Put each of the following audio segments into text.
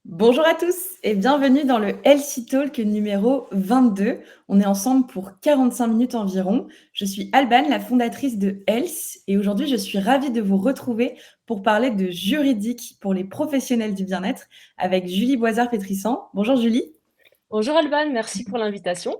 Bonjour à tous et bienvenue dans le Healthy Talk numéro 22. On est ensemble pour 45 minutes environ. Je suis Alban, la fondatrice de Health, et aujourd'hui je suis ravie de vous retrouver pour parler de juridique pour les professionnels du bien-être avec Julie Boisard-Pétrissan. Bonjour Julie. Bonjour Alban, merci pour l'invitation.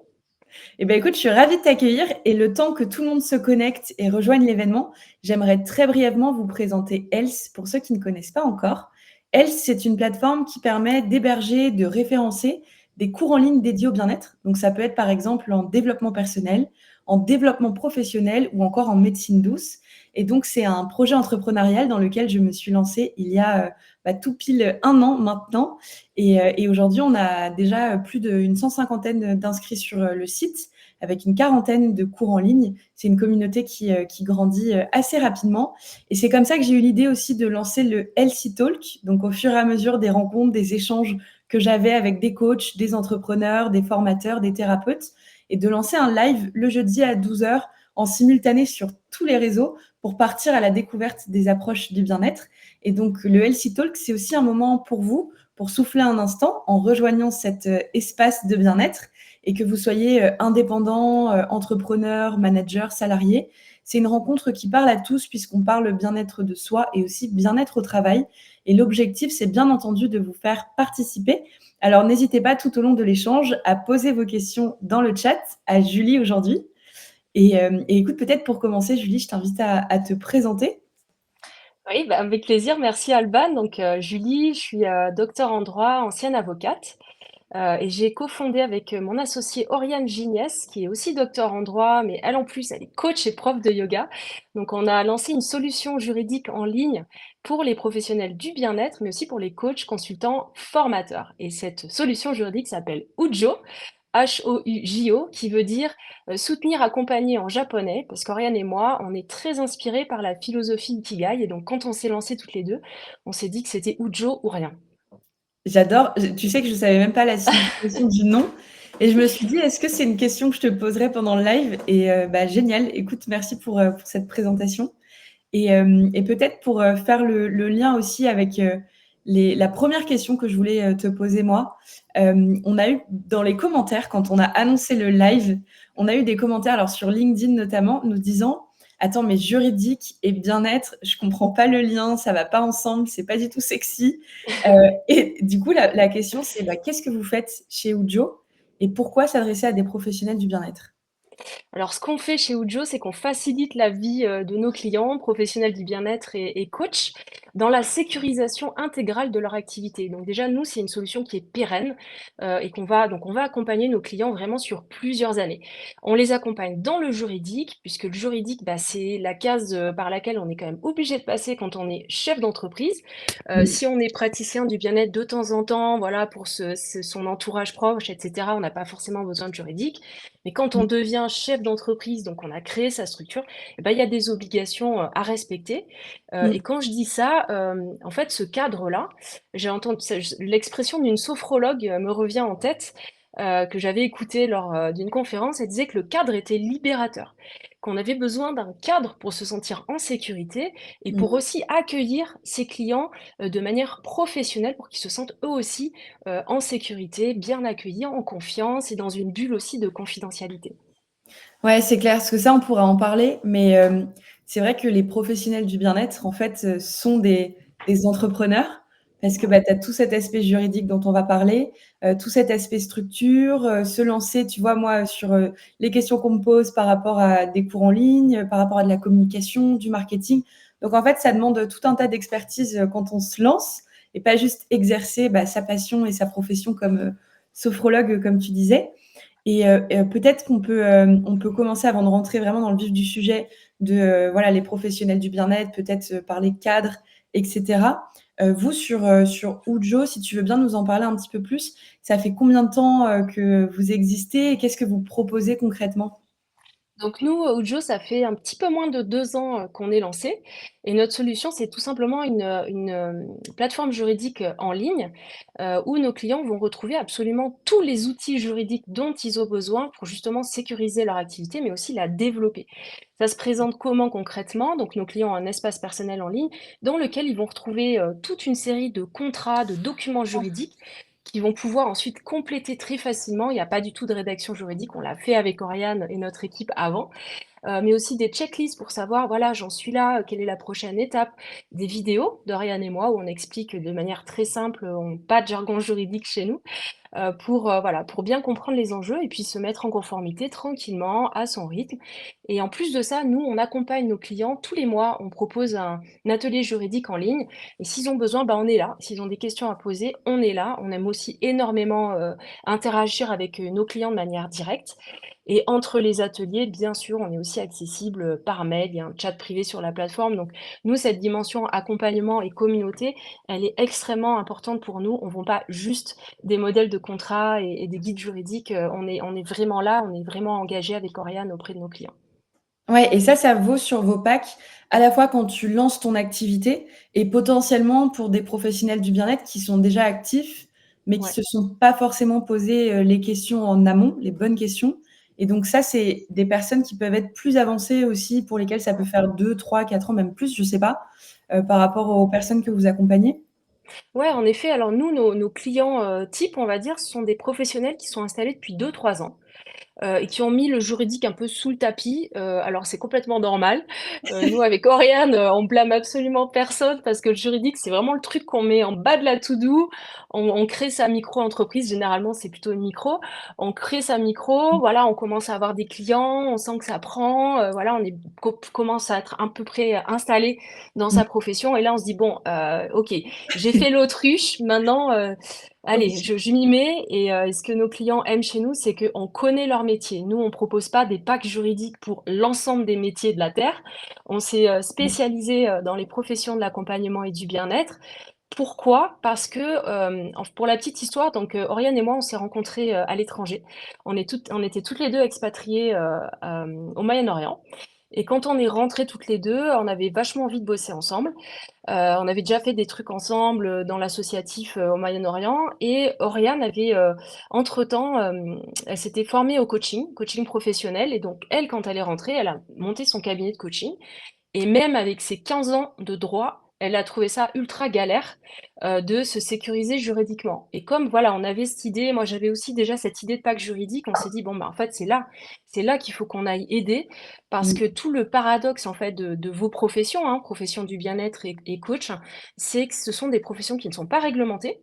Eh bien, écoute, je suis ravie de t'accueillir et le temps que tout le monde se connecte et rejoigne l'événement, j'aimerais très brièvement vous présenter Else pour ceux qui ne connaissent pas encore. Else, c'est une plateforme qui permet d'héberger, de référencer des cours en ligne dédiés au bien-être. Donc, ça peut être par exemple en développement personnel, en développement professionnel ou encore en médecine douce. Et donc, c'est un projet entrepreneurial dans lequel je me suis lancée il y a tout pile un an maintenant. Et aujourd'hui, on a déjà plus d'une 150aine d'inscrits sur le site, avec une quarantaine de cours en ligne. C'est une communauté qui grandit assez rapidement. Et c'est comme ça que j'ai eu l'idée aussi de lancer le Healthy Talk. Donc, au fur et à mesure des rencontres, des échanges que j'avais avec des coachs, des entrepreneurs, des formateurs, des thérapeutes, et de lancer un live le jeudi à 12 heures en simultané sur tous les réseaux pour partir à la découverte des approches du bien-être. Et donc, le Healthy Talk, c'est aussi un moment pour vous, pour souffler un instant en rejoignant cet espace de bien-être, et que vous soyez indépendant, entrepreneur, manager, salarié. C'est une rencontre qui parle à tous puisqu'on parle bien-être de soi et aussi bien-être au travail. Et l'objectif, c'est bien entendu de vous faire participer. Alors, n'hésitez pas tout au long de l'échange à poser vos questions dans le chat à Julie aujourd'hui. Et écoute, peut-être pour commencer, Julie, je t'invite à te présenter. Oui, bah, avec plaisir, merci Alban. Donc Julie, je suis docteur en droit, ancienne avocate, et j'ai cofondé avec mon associée Oriane Gignès, qui est aussi docteur en droit, mais elle en plus, elle est coach et prof de yoga. Donc on a lancé une solution juridique en ligne pour les professionnels du bien-être, mais aussi pour les coachs, consultants, formateurs. Et cette solution juridique s'appelle Ujo. Houjo, qui veut dire soutenir, accompagner en japonais, parce qu'Oriane et moi, on est très inspirés par la philosophie Ikigai, et donc quand on s'est lancés toutes les deux, on s'est dit que c'était Ujo ou rien. J'adore. Tu sais que je savais même pas la signification du nom, et je me suis dit: «Est-ce que c'est une question que je te poserai pendant le live?» Et génial. Écoute, merci pour cette présentation. Et peut-être pour faire le lien aussi avec la première question que je voulais te poser moi. On a eu dans les commentaires, quand on a annoncé le live, on a eu des commentaires, alors sur LinkedIn notamment, nous disant: «Attends, mais juridique et bien-être, je comprends pas le lien, ça va pas ensemble, c'est pas du tout sexy». Et du coup, la question, c'est qu'est-ce que vous faites chez Ujo et pourquoi s'adresser à des professionnels du bien-être? Alors, ce qu'on fait chez Ujo, c'est qu'on facilite la vie de nos clients, professionnels du bien-être et coachs, dans la sécurisation intégrale de leur activité. Donc déjà, nous, c'est une solution qui est pérenne et donc on va accompagner nos clients vraiment sur plusieurs années. On les accompagne dans le juridique, puisque le juridique, bah, c'est la case par laquelle on est quand même obligé de passer quand on est chef d'entreprise. Mmh. Si on est praticien du bien-être de temps en temps, voilà, pour son entourage proche, etc., on n'a pas forcément besoin de juridique. Mais quand on Mmh. devient chef d'entreprise, donc on a créé sa structure, eh ben, il y a des obligations à respecter. Et Mmh. quand je dis ça, en fait, ce cadre-là, j'ai entendu l'expression d'une sophrologue me revient en tête, que j'avais écoutée lors d'une conférence. Elle disait que le cadre était libérateur, qu'on avait besoin d'un cadre pour se sentir en sécurité et pour Mmh. aussi accueillir ses clients de manière professionnelle pour qu'ils se sentent eux aussi en sécurité, bien accueillis, en confiance et dans une bulle aussi de confidentialité. Ouais, c'est clair, parce que ça, on pourra en parler, mais c'est vrai que les professionnels du bien-être, en fait, sont des entrepreneurs parce que, Ouais. tu as tout cet aspect juridique dont on va parler, tout cet aspect structure, se lancer, tu vois, moi, sur, les questions qu'on me pose par rapport à des cours en ligne, par rapport à de la communication, du marketing. Donc en fait, ça demande tout un tas d'expertise, quand on se lance et pas juste exercer, sa passion et sa profession comme, sophrologue, comme tu disais. Et peut-être on peut commencer avant de rentrer vraiment dans le vif du sujet de, voilà, les professionnels du bien-être, peut-être, parler cadre et cetera. Vous sur Ujo, si tu veux bien nous en parler un petit peu plus, ça fait combien de temps, que vous existez et qu'est-ce que vous proposez concrètement? Donc nous, Ujo, ça fait un petit peu moins de 2 ans, qu'on est lancé et notre solution, c'est tout simplement plateforme juridique, en ligne, où nos clients vont retrouver absolument tous les outils juridiques dont ils ont besoin pour justement sécuriser leur activité, mais aussi la développer. Ça se présente comment concrètement? Donc nos clients ont un espace personnel en ligne dans lequel ils vont retrouver, toute une série de contrats, de documents juridiques qui vont pouvoir ensuite compléter très facilement. Il n'y a pas du tout de rédaction juridique, on l'a fait avec Oriane et notre équipe avant, mais aussi des checklists pour savoir, voilà, j'en suis là, quelle est la prochaine étape, des vidéos d'Oriane et moi où on explique de manière très simple, pas de jargon juridique chez nous, voilà, pour bien comprendre les enjeux et puis se mettre en conformité tranquillement, à son rythme. Et en plus de ça, nous, on accompagne nos clients tous les mois, on propose un atelier juridique en ligne et s'ils ont besoin, bah, on est là. S'ils ont des questions à poser, on est là. On aime aussi énormément, interagir avec, nos clients de manière directe et entre les ateliers, bien sûr, on est aussi accessible, par mail. Il y a un chat privé sur la plateforme. Donc nous, cette dimension accompagnement et communauté, elle est extrêmement importante pour nous. On ne vend pas juste des modèles de contrats et des guides juridiques, on est vraiment là, on est vraiment engagé avec Oriane auprès de nos clients. Ouais, et ça vaut sur vos packs, à la fois quand tu lances ton activité et potentiellement pour des professionnels du bien-être qui sont déjà actifs, mais qui Ouais. se sont pas forcément posé, les questions en amont, les bonnes questions. Et donc ça, c'est des personnes qui peuvent être plus avancées aussi, pour lesquelles ça peut faire 2, 3, 4 ans, même plus, je sais pas, par rapport aux personnes que vous accompagnez? Ouais, en effet, alors nous, nos clients, types, on va dire, ce sont des professionnels qui sont installés depuis 2, 3 ans. Et qui ont mis le juridique un peu sous le tapis. Alors c'est complètement normal. Nous avec Oriane, on blâme absolument personne parce que le juridique, c'est vraiment le truc qu'on met en bas de la to do. On crée sa micro-entreprise, généralement c'est plutôt une micro. On crée sa micro, voilà, on commence à avoir des clients, on sent que ça prend, voilà, commence à être à peu près installé dans Mmh. sa profession et là on se dit: «Bon, OK, j'ai fait l'autruche, maintenant, allez, OK. je m'y mets et ce que nos clients aiment chez nous, c'est qu'on connaît leur métier. Nous, on propose pas des packs juridiques pour l'ensemble des métiers de la terre. On s'est, spécialisé, dans les professions de l'accompagnement et du bien-être. Pourquoi? Parce que, pour la petite histoire, donc, Oriane et moi, on s'est rencontrés, à l'étranger. On était toutes les 2 expatriées, au Moyen-Orient et quand on est rentrées toutes les 2, on avait vachement envie de bosser ensemble. On avait déjà fait des trucs ensemble, dans l'associatif, au Moyen-Orient et Oriane avait, entre-temps, elle s'était formée au coaching professionnel et donc elle, quand elle est rentrée, elle a monté son cabinet de coaching et même avec ses 15 ans de droit, elle a trouvé ça ultra galère, de se sécuriser juridiquement et comme voilà, on avait cette idée, moi j'avais aussi déjà cette idée de pacte juridique, on s'est dit: «Bon, bah, en fait, c'est là qu'il faut qu'on aille aider». Parce Mmh. que tout le paradoxe, en fait, de vos professions, hein, profession du bien-être et coach, c'est que ce sont des professions qui ne sont pas réglementées,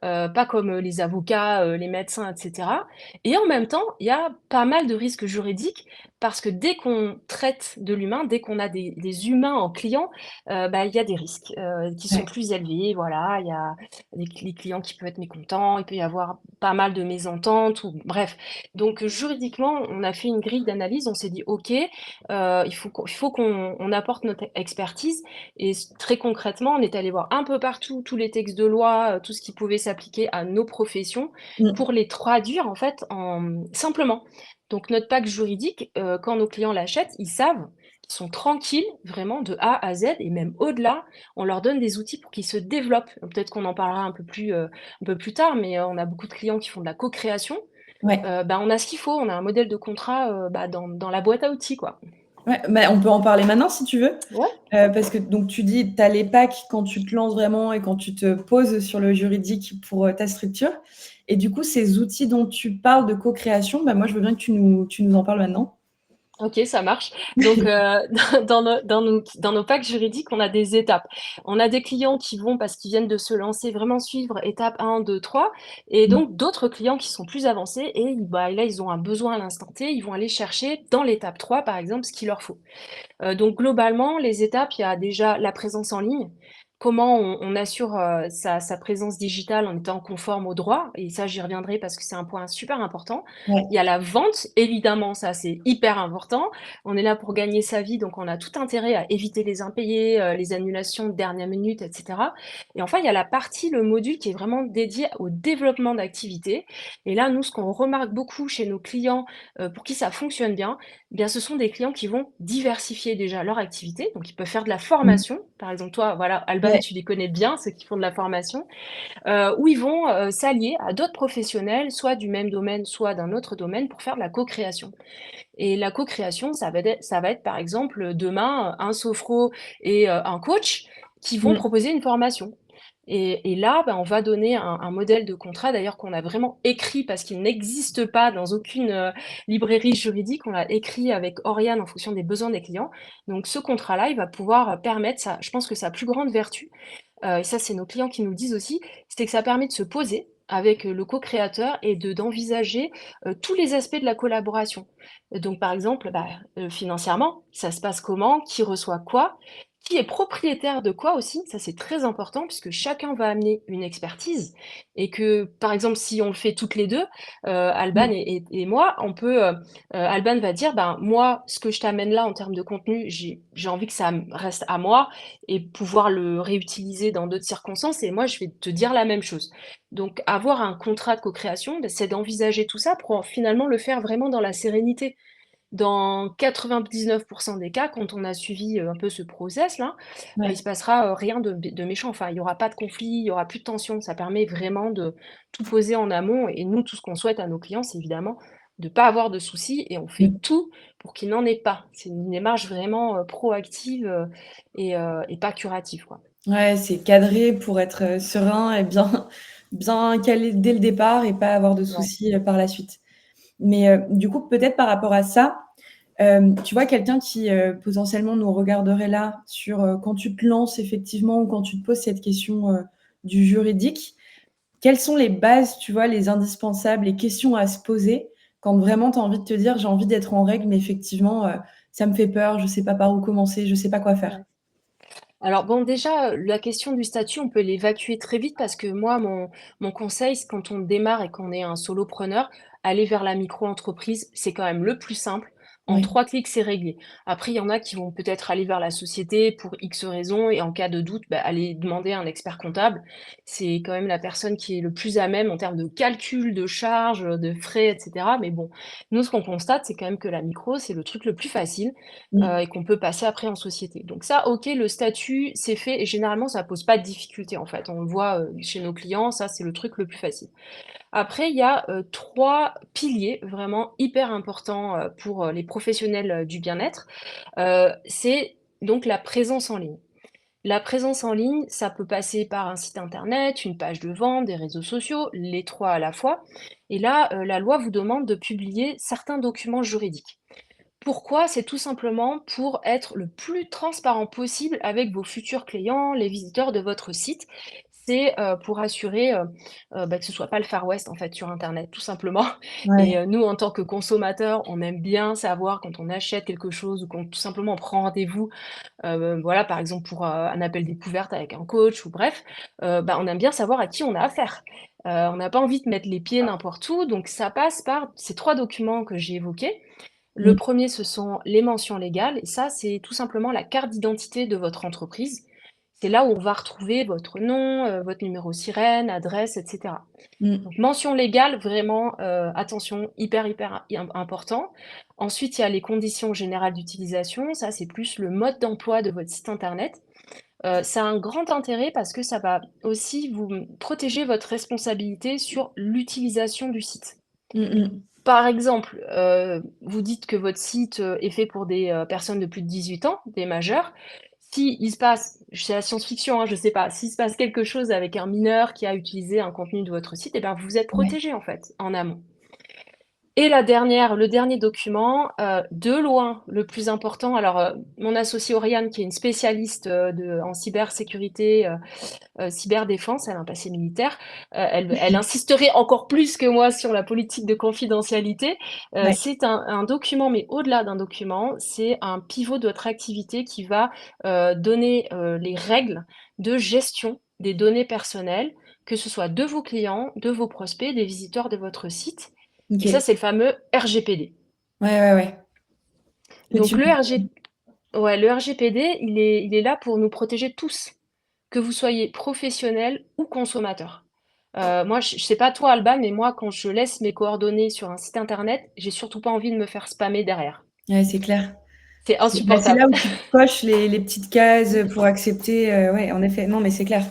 pas comme, les avocats, les médecins et cetera et en même temps, il y a pas mal de risques juridiques parce que dès qu'on traite de l'humain, dès qu'on a des humains en clients, bah, il y a des risques, qui sont Ouais. plus élevés. Voilà, il y a les clients qui peuvent être mécontents, il peut y avoir pas mal de mésententes ou bref. Donc, juridiquement, on a fait une grille d'analyse, on s'est dit: «OK, il faut qu'on apporte notre expertise» et très concrètement, on est allé voir un peu partout tous les textes de loi, tout ce qui pouvait s'appliquer à nos professions Mmh. pour les traduire en fait en simplement. Donc notre pack juridique, quand nos clients l'achètent, ils savent qu'ils sont tranquilles vraiment de A à Z et même au-delà. On leur donne des outils pour qu'ils se développent. Peut-être qu'on en parlera un peu plus tard, mais, on a beaucoup de clients qui font de la co-création. Ouais. Bah, on a ce qu'il faut, on a un modèle de contrat, bah, dans la boîte à outils, quoi. Ouais, bah, on peut en parler maintenant si tu veux. Ouais. Parce que donc tu dis, tu as les packs quand tu te lances vraiment et quand tu te poses sur le juridique pour, ta structure et du coup, ces outils dont tu parles de co-création, bah, moi, je veux bien que tu nous en parles maintenant. OK, ça marche. Donc, dans nos packs juridiques, on a des étapes. On a des clients qui vont, parce qu'ils viennent de se lancer, vraiment suivre étape 1, 2, 3 et Mmh. donc d'autres clients qui sont plus avancés et bah, là, ils ont un besoin à l'instant T, ils vont aller chercher dans l'étape 3, par exemple, ce qu'il leur faut. Donc globalement, les étapes, il y a déjà la présence en ligne. Comment on assure, sa présence digitale en étant conforme au droit et ça, j'y reviendrai parce que c'est un point super important. Ouais. Il y a la vente, évidemment, ça, c'est hyper important. On est là pour gagner sa vie, donc on a tout intérêt à éviter les impayés, les annulations de dernière minute et cetera et enfin, il y a la partie, le module qui est vraiment dédié au développement d'activités et là, nous, ce qu'on remarque beaucoup chez nos clients, pour qui ça fonctionne bien, eh bien, ce sont des clients qui vont diversifier déjà leur activité. Donc, ils peuvent faire de la Mmh. formation. Par exemple, toi, voilà, Alban, Ouais. tu les connais bien, ceux qui font de la formation, où ils vont s'allier à d'autres professionnels, soit du même domaine, soit d'un autre domaine, pour faire de la co-création. Et la co-création, ça va être par exemple, demain, un sophro et un coach qui vont Mmh. proposer une formation. Et là, on va donner un modèle de contrat d'ailleurs qu'on a vraiment écrit parce qu'il n'existe pas dans aucune, librairie juridique. On l'a écrit avec Oriane en fonction des besoins des clients. Donc ce contrat-là, il va pouvoir permettre ça, je pense que sa plus grande vertu, et ça, c'est nos clients qui nous le disent aussi, c'est que ça permet de se poser avec, le co-créateur et d'envisager, tous les aspects de la collaboration. Donc par exemple, financièrement, ça se passe comment? Qui reçoit quoi? Qui est propriétaire de quoi aussi? Ça, c'est très important puisque chacun va amener une expertise et que, par exemple, si on le fait toutes les 2, Alban Mmh. et moi, on peut, Alban va dire: «Ben, moi, ce que je t'amène là en termes de contenu, j'ai envie que ça reste à moi et pouvoir le réutiliser dans d'autres circonstances et moi, je vais te dire la même chose». Donc avoir un contrat de co-création, c'est d'envisager tout ça pour finalement le faire vraiment dans la sérénité. Dans 99 des cas, quand on a suivi, un peu ce process-là, il Ouais. se passera, rien de méchant. Enfin, il y aura pas de conflit, il y aura plus de tension. Ça permet vraiment de tout poser en amont et nous, tout ce qu'on souhaite à nos clients, c'est évidemment de pas avoir de soucis et on fait Mmh. tout pour qu'il n'en ait pas. C'est une démarche vraiment, proactive, et pas curative, quoi. Ouais, c'est cadré pour être, serein et bien bien calé dès le départ et pas avoir de Ouais. soucis, par la suite. Mais, du coup, peut-être par rapport à ça, tu vois quelqu'un qui, potentiellement nous regarderait là sur, quand tu te lances effectivement ou quand tu te poses cette question, du juridique, quelles sont les bases, tu vois, les indispensables, les questions à se poser quand vraiment tu as envie de te dire: «J'ai envie d'être en règle, mais effectivement, ça me fait peur, je sais pas par où commencer, je sais pas quoi faire». Ouais. Alors bon, déjà, la question du statut, on peut l'évacuer très vite parce que moi, mon conseil, c'est quand on démarre et qu'on est un solopreneur, aller vers la micro-entreprise, c'est quand même le plus simple. En Oui. 3 clics, c'est réglé. Après, il y en a qui vont peut-être aller vers la société pour X raisons et en cas de doute, aller demander un expert comptable. C'est quand même la personne qui est le plus à même en termes de calcul, de charges, de frais, et cetera. Mais bon, nous, ce qu'on constate, c'est quand même que la micro, c'est le truc le plus facile Mmh. et qu'on peut passer après en société. Donc ça, OK, le statut, c'est fait et généralement, ça pose pas de difficulté, en fait. On le voit, chez nos clients, ça, c'est le truc le plus facile. Après, il y a, 3 piliers vraiment hyper importants, pour, les professionnels, du bien-être. C'est donc la présence en ligne. La présence en ligne, ça peut passer par un site internet, une page de vente, des réseaux sociaux, les 3 à la fois. Et là, la loi vous demande de publier certains documents juridiques. Pourquoi? C'est tout simplement pour être le plus transparent possible avec vos futurs clients, les visiteurs de votre site. C'est, pour assurer, que ce soit pas le Far West, en fait, sur internet, tout simplement. Et Ouais. nous, en tant que consommateurs, on aime bien savoir quand on achète quelque chose ou quand tout simplement on prend rendez-vous, voilà, par exemple pour, un appel découverte avec un coach ou bref, on aime bien savoir à qui on a affaire. On n'a pas envie de mettre les pieds n'importe où, donc ça passe par ces 3 documents que j'ai évoqués. Le Mmh. premier, ce sont les mentions légales et ça, c'est tout simplement la carte d'identité de votre entreprise. C'est là où on va retrouver votre nom, votre numéro SIREN, adresse, et cetera. Mmh. Donc mention légale, vraiment, attention, hyper, hyper important. Ensuite, il y a les conditions générales d'utilisation. Ça, c'est plus le mode d'emploi de votre site internet. Ça a un grand intérêt parce que ça va aussi vous protéger votre responsabilité sur l'utilisation du site. Mmh mh. Par exemple, vous dites que votre site, est fait pour des, personnes de plus de 18 ans, des majeurs. S'il se passe, c'est la science-fiction, hein, je sais pas, s'il se passe quelque chose avec un mineur qui a utilisé un contenu de votre site, et ben, vous êtes Ouais. protégé en fait, en amont. Et le dernier document, de loin le plus important, alors, mon associée Oriane qui est une spécialiste, en cybersécurité, cyberdéfense, elle a un passé militaire, elle insisterait encore plus que moi sur la politique de confidentialité. Ouais. C'est un document, mais au-delà d'un document, c'est un pivot de votre activité qui va, donner, les règles de gestion des données personnelles, que ce soit de vos clients, de vos prospects, des visiteurs de votre site et ça, OK. c'est le fameux RGPD. Ouais, ouais, ouais. Que Donc tu le RG ouais, le RGPD, il est là pour nous protéger tous. Que vous soyez professionnel ou consommateur. Moi, je sais pas toi, Alban, mais moi, quand je laisse mes coordonnées sur un site internet, j'ai surtout pas envie de me faire spammer derrière. Ouais, c'est clair. C'est C'est là insupportable. où tu coches les petites cases pour accepter, ouais, en effet. Non, mais c'est clair.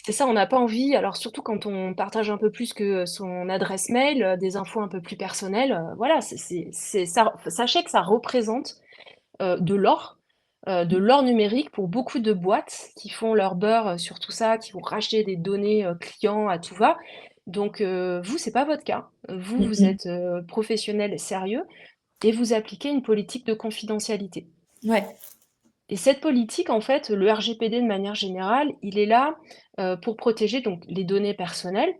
C'est ça, on n'a pas envie, alors surtout quand on partage un peu plus que son adresse mail, des infos un peu plus personnelles, voilà, c'est ça, sachez que ça représente, de l'or numérique pour beaucoup de boîtes qui font leur beurre, sur tout ça, qui vont racheter des données, clients à tout va. Donc, vous, c'est pas votre cas. Vous, Mmh vous mh. êtes, professionnel sérieux et vous appliquez une politique de confidentialité. Ouais. Et cette politique, en fait, le RGPD de manière générale, il est là, pour protéger donc les données personnelles.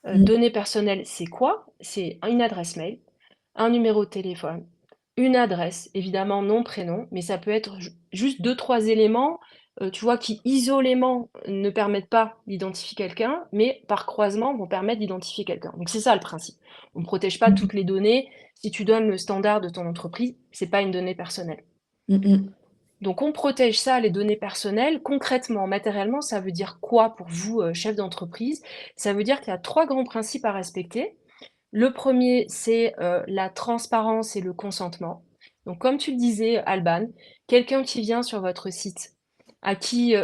Mmh. Données personnelles, c'est quoi? C'est une adresse mail, un numéro de téléphone, une adresse, évidemment nom, prénom, mais ça peut être juste deux, trois éléments, tu vois, qui isolément ne permettent pas d'identifier quelqu'un, mais par croisement vont permettre d'identifier quelqu'un. Donc c'est ça le principe. On ne protège pas Mmh. toutes les données. Si tu donnes le standard de ton entreprise, c'est pas une donnée personnelle. Mmh mh. Donc on protège ça, les données personnelles. Concrètement, matériellement, ça veut dire quoi pour vous, chef d'entreprise? Ça veut dire qu'il y a 3 grands principes à respecter. Le premier, c'est, la transparence et le consentement. Donc comme tu le disais, Alban, quelqu'un qui vient sur votre site, à qui,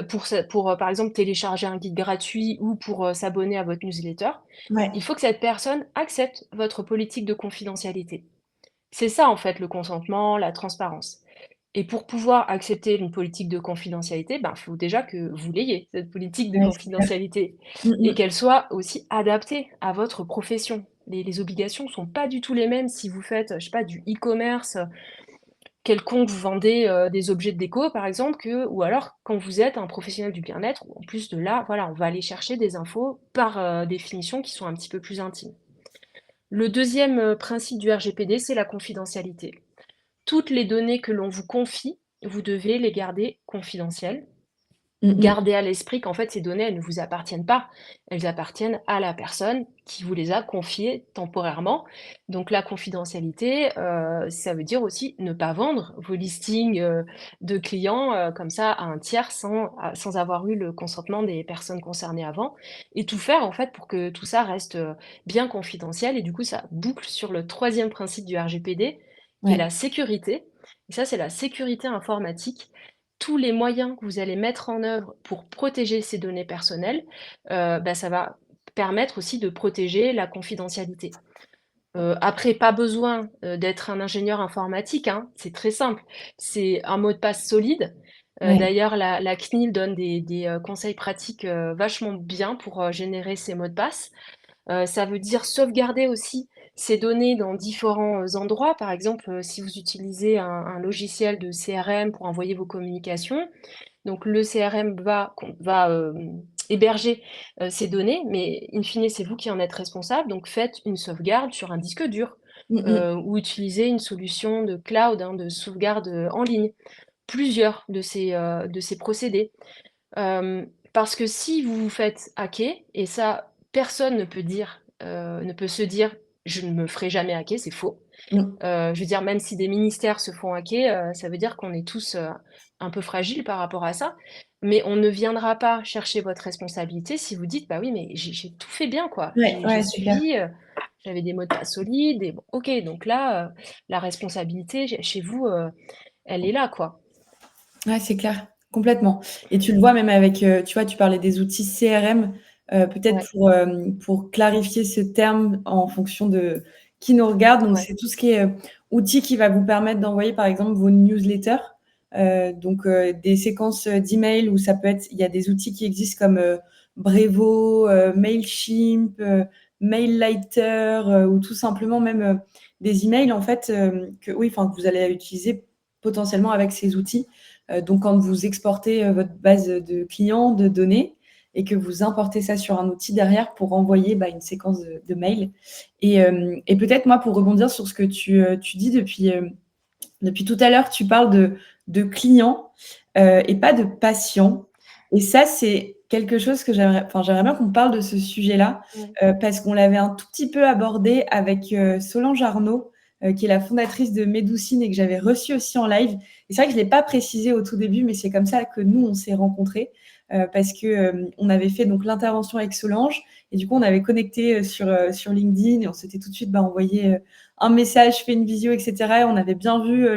par exemple, télécharger un guide gratuit ou pour, s'abonner à votre newsletter, Ouais. il faut que cette personne accepte votre politique de confidentialité. C'est ça, en fait, le consentement, la transparence. Et pour pouvoir accepter une politique de confidentialité, ben, il faut déjà que vous l'ayez, cette politique de Ouais, c'est clair. confidentialité Mmh et mh. qu'elle soit aussi adaptée à votre profession. Les obligations ne sont pas du tout les mêmes si vous faites, je sais pas, du e-commerce, quelconque, vous vendez, des objets de déco par exemple, que ou alors quand vous êtes un professionnel du bien-être où en plus de là, voilà, on va aller chercher des infos par, définition qui sont un petit peu plus intimes. Le deuxième principe du RGPD, c'est la confidentialité. Toutes les données que l'on vous confie, vous devez les garder confidentielles. Mmh mh. Gardez à l'esprit qu'en fait, ces données, elles ne vous appartiennent pas. Elles appartiennent à la personne qui vous les a confiées temporairement. Donc la confidentialité, ça veut dire aussi ne pas vendre vos listings, de clients, comme ça à un tiers sans avoir eu le consentement des personnes concernées avant et tout faire en fait pour que tout ça reste, bien confidentiel et du coup ça boucle sur le troisième principe du RGPD qui est Ouais. la sécurité et ça, c'est la sécurité informatique. Tous les moyens que vous allez mettre en œuvre pour protéger ces données personnelles, bah, ça va permettre aussi de protéger la confidentialité. Après, pas besoin, d'être un ingénieur informatique, hein, c'est très simple. C'est un mot de passe solide. Ouais. D'ailleurs, la CNIL donne des conseils pratiques, vachement bien pour, générer ces mots de passe. Ça veut dire sauvegarder aussi ces données dans différents, endroits. Par exemple, si vous utilisez un logiciel de CRM pour envoyer vos communications, donc le CRM va héberger, ces données, mais in fine, c'est vous qui en êtes responsable, donc faites une sauvegarde sur un disque dur, Mmh mh. ou utilisez une solution de cloud, hein, de sauvegarde, en ligne. Plusieurs de ces procédés. Parce que si vous vous faites hacker et ça, personne ne peut se dire: «Je ne me ferai jamais hacker», c'est faux. Mmh. Je veux dire, même si des ministères se font hacker, ça veut dire qu'on est tous, un peu fragiles par rapport à ça. Mais on ne viendra pas chercher votre responsabilité si vous dites: «Bah oui, mais j'ai tout fait bien, quoi. Ouais, J'ai ouais, c'est clair. suivi, j'avais des mots de passe solides et bon, OK, donc là, la responsabilité chez vous, elle est là, quoi». Ouais, c'est clair, complètement et tu le vois même avec, tu vois, tu parlais des outils CRM, peut-être Ouais, pour clarifier ce terme en fonction de qui nous regarde, donc ouais, c'est tout ce qui est, outil qui va vous permettre d'envoyer, par exemple, vos newsletters, donc des séquences, d'emails où ça peut être il y a des outils qui existent comme, Brevo, Mailchimp, Maillighter, ou tout simplement même, des emails en fait, que oui, enfin, que vous allez utiliser potentiellement avec ces outils. Donc quand vous exportez, votre base de clients, de données et que vous importez ça sur un outil derrière pour envoyer, bah, une séquence de mails et peut-être moi pour rebondir sur ce que tu dis depuis tout à l'heure, tu parles de clients, et pas de patients et ça, c'est quelque chose que j'aimerais bien qu'on parle de ce sujet-là, ouais. parce qu'on l'avait un tout petit peu abordé avec, Solange Arnaud, qui est la fondatrice de Médoucine et que j'avais reçue aussi en live et c'est vrai que je l'ai pas précisé au tout début, mais c'est comme ça que nous, on s'est rencontrés. parce que on avait fait donc l'intervention avec Solange et du coup, on avait connecté sur LinkedIn et on s'était tout de suite envoyé un message, fait une visio, etc. Et on avait bien vu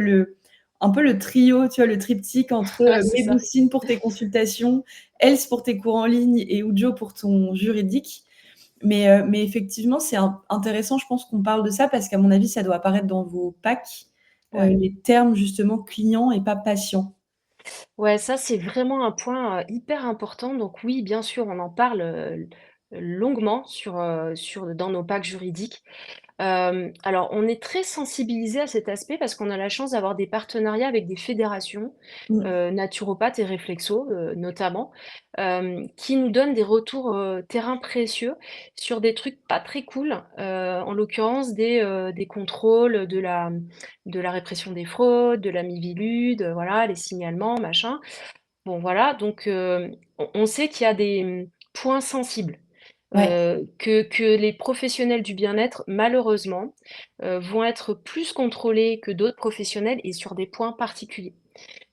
un peu le trio, tu vois, le triptyque entre Ouais, c'est ça. Médoucine pour tes consultations, Else pour tes cours en ligne et Ujo pour ton juridique. Mais effectivement, c'est intéressant, je pense qu'on parle de ça parce qu'à mon avis, ça doit apparaître dans vos packs, Ouais. les termes justement client et pas patient. Ouais, ça, c'est vraiment un point, hyper important. Donc oui, bien sûr, on en parle, longuement dans nos packs juridiques. Alors, on est très sensibilisé à cet aspect parce qu'on a la chance d'avoir des partenariats avec des fédérations, Mmh. naturopathes et réflexos, notamment, qui nous donnent des retours, terrain précieux sur des trucs pas très cool, en l'occurrence des contrôles de la répression des fraudes, de la Miviludes, voilà, les signalements, machin. Bon, voilà, donc on sait qu'il y a des, points sensibles. Ouais. Que les professionnels du bien-être, malheureusement, vont être plus contrôlés que d'autres professionnels et sur des points particuliers.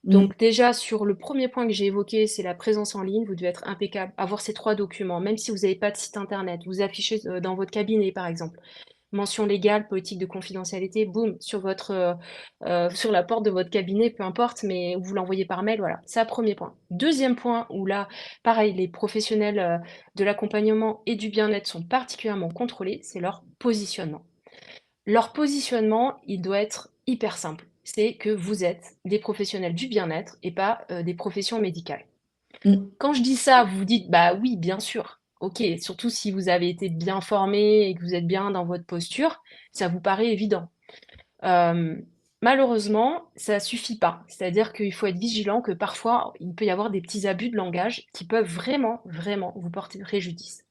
Mmh. Donc déjà, sur le premier point que j'ai évoqué, c'est la présence en ligne. Vous devez être impeccable, avoir ces 3 documents, même si vous n'avez pas de site internet. Vous affichez, dans votre cabinet, par exemple. Mention légale, politique de confidentialité, boum, sur la porte de votre cabinet, peu importe, mais vous l'envoyez par mail, voilà. Ça, premier point. Deuxième point, où là, pareil, les professionnels de l'accompagnement et du bien-être sont particulièrement contrôlés, c'est leur positionnement. Leur positionnement, il doit être hyper simple. C'est que vous êtes des professionnels du bien-être et pas des professions médicales. Mmh. Quand je dis ça, vous vous dites: «Bah oui, bien sûr». OK, surtout si vous avez été bien formé et que vous êtes bien dans votre posture, ça vous paraît évident. Hem, Malheureusement, ça suffit pas. C'est-à-dire qu'il faut être vigilant que parfois, il peut y avoir des petits abus de langage qui peuvent vraiment, vraiment vous porter préjudice.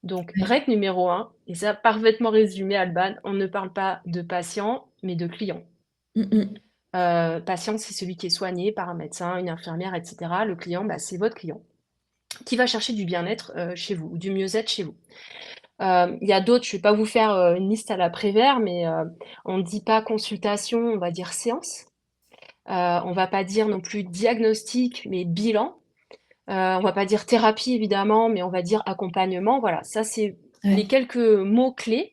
Donc Ouais. règle numéro un, et ça parfaitement résumé Alban, on ne parle pas de patient, mais de client. Mmh mh. Patient, c'est celui qui est soigné par un médecin, une infirmière, et cetera. Le client, bah, c'est votre client qui va chercher du bien-être, chez vous, ou du mieux-être chez vous. Il y a d'autres, je ne vais pas vous faire, une liste à la Prévert, mais on ne dit pas consultation, on va dire séance. On va pas dire non plus diagnostic, mais bilan. On va pas dire thérapie évidemment, mais on va dire accompagnement. Voilà, ça c'est les Ouais. quelques mots clés.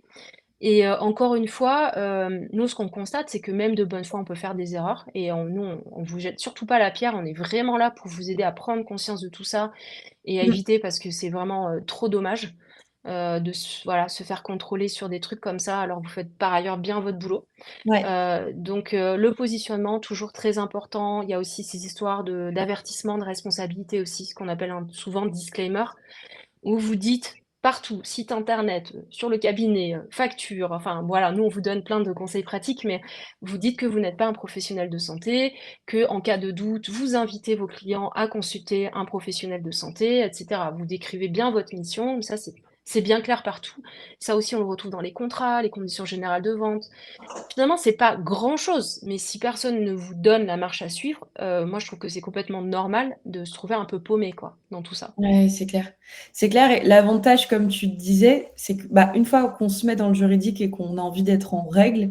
Et encore une fois, nous ce qu'on constate, c'est que même de bonne foi, on peut faire des erreurs et on vous jette surtout pas la pierre. On est vraiment là pour vous aider à prendre conscience de tout ça et à Mmh. éviter parce que c'est vraiment, trop dommage, voilà, se faire contrôler sur des trucs comme ça, alors que vous faites par ailleurs bien votre boulot. Ouais. Donc le positionnement, toujours très important. Il y a aussi ces histoires d'avertissement, de responsabilité aussi, ce qu'on appelle souvent disclaimer, où vous dites partout, site internet, sur le cabinet, facture, enfin voilà, nous on vous donne plein de conseils pratiques, mais vous dites que vous n'êtes pas un professionnel de santé, que en cas de doute, vous invitez vos clients à consulter un professionnel de santé, etc. Vous décrivez bien votre mission, ça c'est bien clair partout. Ça aussi, on le retrouve dans les contrats, les conditions générales de vente. Finalement, c'est pas grand-chose, mais si personne ne vous donne la marche à suivre, moi je trouve que c'est complètement normal de se trouver un peu paumé, quoi, dans tout ça. Ouais, c'est clair. C'est clair et l'avantage, comme tu le disais, c'est que, une fois qu'on se met dans le juridique et qu'on a envie d'être en règle,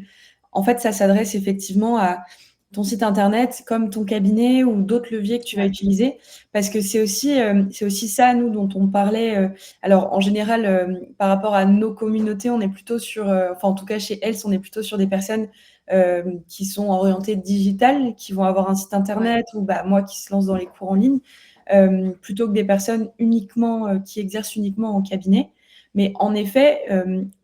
en fait, ça s'adresse effectivement à ton site internet comme ton cabinet ou d'autres leviers que tu vas Ouais, utiliser. Parce que c'est aussi ça, nous, dont on parlait, alors en général, par rapport à nos communautés, on est plutôt sur, enfin en tout cas chez Else, on est plutôt sur des personnes, qui sont orientées digital, qui vont avoir un site ouais, internet ou, moi qui se lance dans les cours en ligne. Plutôt que des personnes uniquement, qui exercent uniquement en cabinet. Mais en effet,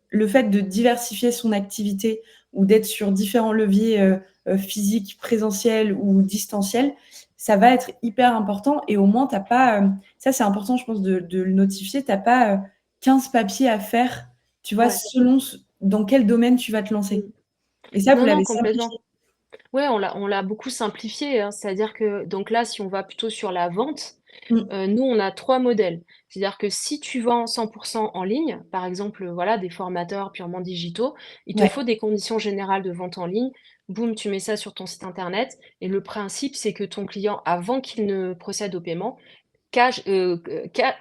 le fait de diversifier son activité ou d'être sur différents leviers, physiques, présentiels ou distanciels, ça va être hyper important et au moins tu as pas, ça c'est important je pense de le notifier, tu as pas, 15 papiers à faire, tu vois? ouais. Selon dans quel domaine tu vas te lancer Mmh. et ça vous Non, non, l'avez simplifié. complètement. Ouais, on l'a beaucoup simplifié, hein. C'est-à-dire que donc là, si on va plutôt sur la vente, Mmh. nous, on a 3 modèles. C'est-à-dire que si tu vends 100% en ligne, par exemple, voilà, des formateurs purement digitaux, il te Ouais, faut des conditions générales de vente en ligne. Boum, tu mets ça sur ton site internet et le principe, c'est que ton client, avant qu'il ne procède au paiement, cache, ca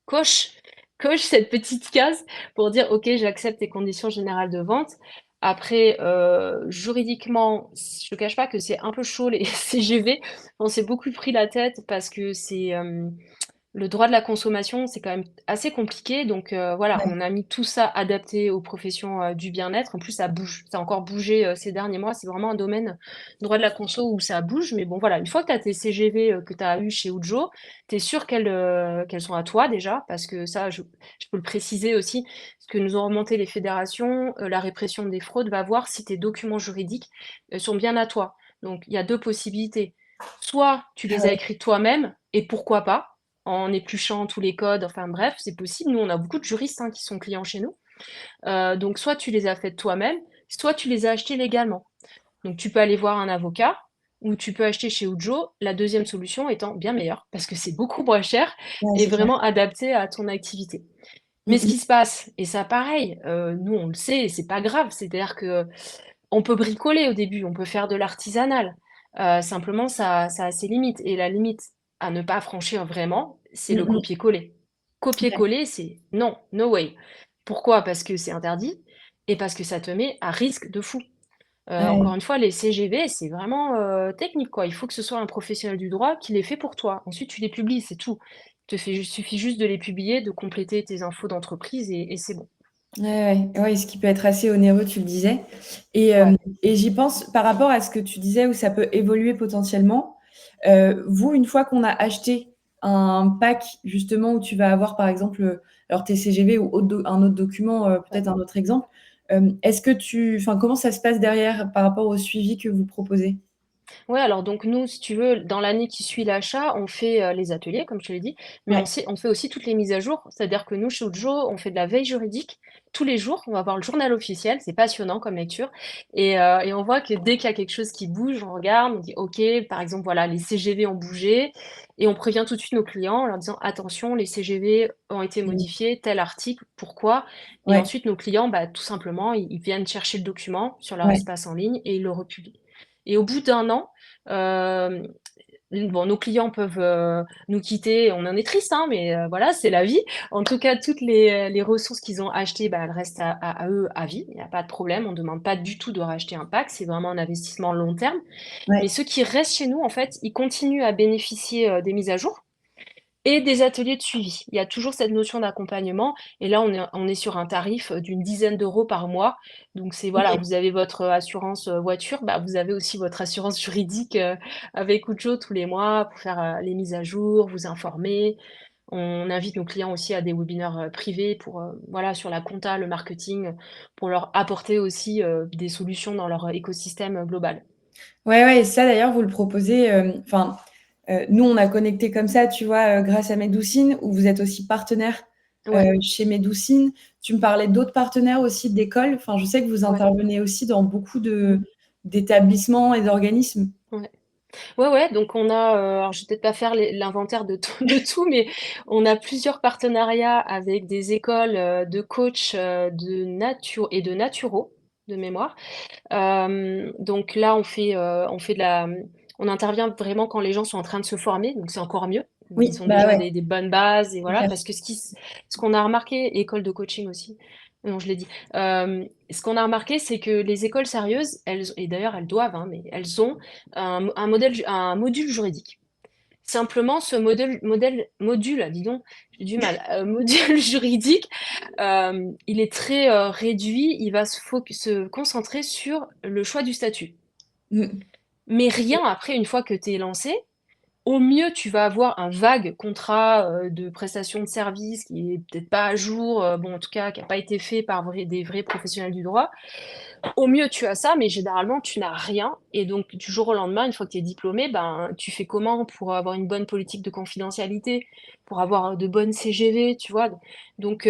coche coche cette petite case pour dire: «OK, j'accepte tes conditions générales de vente». Après, juridiquement, je te cache pas que c'est un peu chaud les CGV. On s'est beaucoup pris la tête parce que le droit de la consommation, c'est quand même assez compliqué. Donc voilà, Ouais, on a mis tout ça adapté aux professions du bien-être. En plus, ça bouge, ça a encore bougé ces derniers mois. C'est vraiment un domaine, droit de la conso, où ça bouge. Mais bon, voilà, une fois que tu as tes CGV que tu as eu chez Ujo, tu es sûr qu'elles sont à toi déjà, parce que ça, je peux le préciser aussi, parce que nous ont remonté les fédérations, la répression des fraudes va voir si tes documents juridiques sont bien à toi. Donc il y a deux possibilités. Soit tu ah les as ouais, écrits toi-même, et pourquoi pas, en épluchant tous les codes, enfin bref, c'est possible. Nous, on a beaucoup de juristes qui sont clients chez nous. Donc soit tu les as faites toi-même, soit tu les as achetés légalement. Donc tu peux aller voir un avocat ou tu peux acheter chez Ujo, la deuxième solution étant bien meilleure parce que c'est beaucoup moins cher ouais, et c'est clair. vraiment adapté à ton activité. Mais Mmh ce mh. qui se passe, et ça pareil, nous on le sait, et c'est pas grave, c'est-à-dire que on peut bricoler au début, on peut faire de l'artisanal. Simplement, ça a ses limites. Et la limite à ne pas franchir vraiment, c'est Mmh le mh. copier-coller. Ouais, Copier-coller, c'est non, no way. Pourquoi? Parce que c'est interdit et parce que ça te met à risque de fou. Encore ouais. une fois, les CGV, c'est vraiment technique, quoi. Il faut que ce soit un professionnel du droit qui les fait pour toi. Ensuite, tu les publies, c'est tout. Suffit juste de les publier, de compléter tes infos d'entreprise et c'est bon. Ouais, ouais, ouais, ce qui peut être assez onéreux, tu le disais et Ouais. j'y pense par rapport à ce que tu disais où ça peut évoluer potentiellement. Vous, une fois qu'on a acheté un pack justement où tu vas avoir par exemple, alors tes CGV ou un autre document, Ouais. peut-être un autre exemple, est-ce que enfin, comment ça se passe derrière par rapport au suivi que vous proposez? Ouais, alors donc nous, si tu veux, dans l'année qui suit l'achat, on fait, les ateliers, comme je te l'ai dit, mais Ouais, on fait aussi toutes les mises à jour. C'est-à-dire que nous, chez Ujo, on fait de la veille juridique tous les jours. On va voir le journal officiel, c'est passionnant comme lecture et on voit que dès qu'il y a quelque chose qui bouge, on regarde, on dit: «OK», par exemple, voilà, les CGV ont bougé et on prévient tout de suite nos clients en leur disant: «Attention, les CGV ont été mmh, modifiés, tel article, pourquoi?» Et ouais, ensuite, nos clients, bah, tout simplement, ils viennent chercher le document sur leur ouais. espace en ligne et ils le republient. Et au bout d'un an, Hem, bon, nos clients peuvent, nous quitter, on en est triste, hein, mais voilà, c'est la vie. En tout cas, toutes les ressources qu'ils ont achetées, bah, elles restent à eux à vie. Il y a pas de problème, on ne demande pas du tout de racheter un pack, c'est vraiment un investissement long terme. Mais Ouais. ceux qui restent chez nous, en fait, ils continuent à bénéficier, des mises à jour et des ateliers de suivi. Il y a toujours cette notion d'accompagnement et là, on est sur un tarif, d'une dizaine d'euros par mois. Donc c'est voilà, OK. vous avez votre, assurance, voiture, bah, vous avez aussi votre assurance juridique, avec Ujo tous les mois pour faire, les mises à jour, vous informer. On invite nos clients aussi à des webinaires, privés pour, voilà, sur la compta, le marketing, pour leur apporter aussi, des solutions dans leur écosystème, global. Ouais, ouais et ça d'ailleurs vous le proposez, enfin, nous on a connecté comme ça, tu vois, grâce à Medoucine où vous êtes aussi partenaire, Ouais, chez Medoucine. Tu me parlais d'autres partenaires aussi d'écoles, enfin je sais que vous ouais. intervenez aussi dans beaucoup Mmh. d'établissements et d'organismes. Ouais. Ouais, ouais, donc on a, alors je vais peut-être pas faire l'inventaire de tout de tout, mais on a plusieurs partenariats avec des écoles, de coachs, de nature et de naturaux, de mémoire. Donc là, on fait de la, on intervient vraiment quand les gens sont en train de se former, donc c'est encore mieux. Oui, Ils ont bah déjà ouais, des bonnes bases et c'est voilà, clair. parce que ce qu'on a remarqué, école de coaching aussi, non, je l'ai dit. Ce qu'on a remarqué, c'est que les écoles sérieuses, elles et d'ailleurs elles doivent, hein, mais elles ont un module juridique. Simplement, ce module, dis donc, j'ai du mal, module juridique, il est très, réduit, il va se concentrer sur le choix du statut. Mmh. Mais rien après, une fois que tu es lancé, au mieux, tu vas avoir un vague contrat, de prestation de service qui est peut-être pas à jour, bon, en tout cas, qui a pas été fait par des vrais professionnels du droit. Au mieux, tu as ça, mais généralement, tu n'as rien et donc du jour au lendemain, une fois que tu es diplômé, ben, tu fais comment pour avoir une bonne politique de confidentialité, pour avoir, de bonnes CGV, tu vois? Donc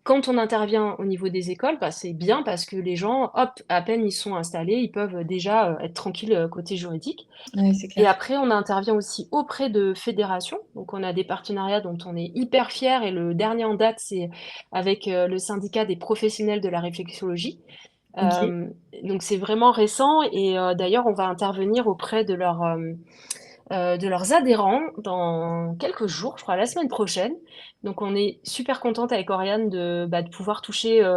quand on intervient au niveau des écoles, bah, c'est bien parce que les gens, hop, à peine ils sont installés, ils peuvent, déjà, être tranquilles, côté juridique. Ouais, c'est Et clair. après, on intervient aussi auprès de fédérations. Donc, on a des partenariats dont on est hyper fiers. Et le dernier en date, c'est avec le syndicat des professionnels de la réflexologie. OK. Euh, donc, c'est vraiment récent. Et d'ailleurs, on va intervenir auprès de leurs adhérents dans quelques jours, je crois, la semaine prochaine. Donc, on est super contente avec Oriane de pouvoir toucher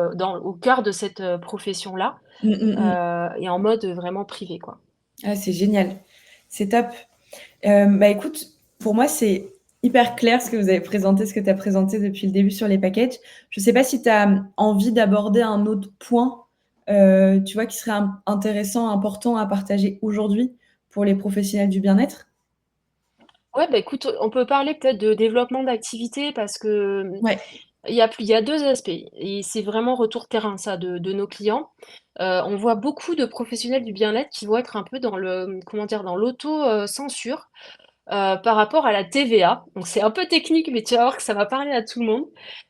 au cœur de cette profession-là Mmh, mmh mh. et en mode vraiment privé, quoi. Ah, c'est génial. C'est top. Bah, écoute, pour moi, c'est hyper clair ce que vous avez présenté, ce que tu as présenté depuis le début sur les packages. Je ne sais pas si tu as envie d'aborder un autre point, tu vois, qui serait intéressant, important à partager aujourd'hui pour les professionnels du bien-être? Ouais, bah, écoute, on peut parler peut-être de développement d'activité parce que, Ouais, il y a 2 aspects et c'est vraiment retour terrain ça de nos clients. On voit beaucoup de professionnels du bien-être qui vont être un peu dans le, comment dire? Dans l'auto, censure. Par rapport à la TVA. Donc c'est un peu technique, mais tu vas voir que ça va parler à tout le monde.